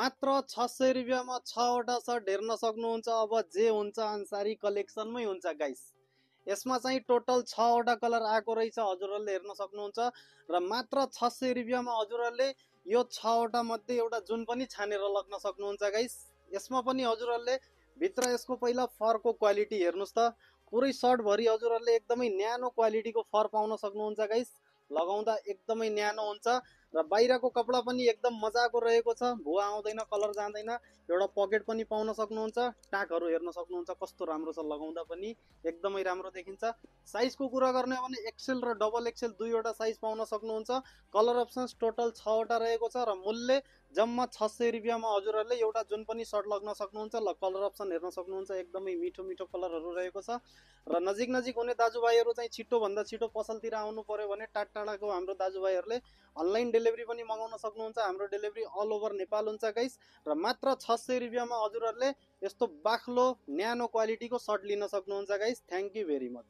मात्र 600 रुपैयाँमा 6 वटा सर्ट हेर्न सक्नुहुन्छ। अब जे हुन्छ अन्सारी कलेक्सनमै हुन्छ गाइस। यसमा चाहिँ टोटल 6 वटा कलर आएको रहेछ, हजुरहरूले हेर्न सक्नुहुन्छ। र मात्र 600 रुपैयाँमा हजुरहरूले यो 6 वटा मध्ये एउटा जुन पनि छानेर लग्न सक्नुहुन्छ गाइस। यसमा पनि हजुरहरूले भित्र यसको पहिला फरको क्वालिटी हेर्नुस् त। पुरै सर्ट भरि हजुरहरूले एकदमै न्यानो क्वालिटीको फर पाउन सक्नुहुन्छ गाइस। लगाउँदा एकदमै न्यानो हुन्छ र बाहिरको कपडा पनि एकदम मजाको रहेको छ, भुवा आउँदैन, कलर जाँदैन। एउटा पकेट पनि पाउन सक्नुहुन्छ। टाकहरू हेर्न सक्नुहुन्छ कस्तो राम्रो छ, लगाउँदा पनि एकदमै राम्रो देखिन्छ। साइजको कुरा गर्ने हो भने एक्सेल र डबल एक्सेल दुईवटा साइज पाउन सक्नुहुन्छ। कलर अप्सन्स टोटल 6 वटा रहेको छ र मूल्य जम्मा 600 रुपैयाँमा हजुरहरूले एउटा जुन पनि सर्ट लग्न सक्नुहुन्छ। ल कलर अप्सन हेर्न सक्नुहुन्छ, एकदमै मिठो मिठो कलरहरू रहेको छ। र नजिक नजिक हुने दाजुभाइहरू चाहिँ छिटो भन्दा छिटो पसलतिर आउनु पर्यो भने टाढाको हाम्रो दाजुभाइहरूले अनलाइन डेलिभरी पनि मगाउन सक्नुहुन्छ। हाम्रो डेलिभरी अल ओभर नेपाल हुन्छ गाइस। र मात्र 600 रुपैयाँमा हजुरहरूले यस्तो बाक्लो न्यानो क्वालिटीको सर्ट लिन सक्नुहुन्छ guys. Thank you very much.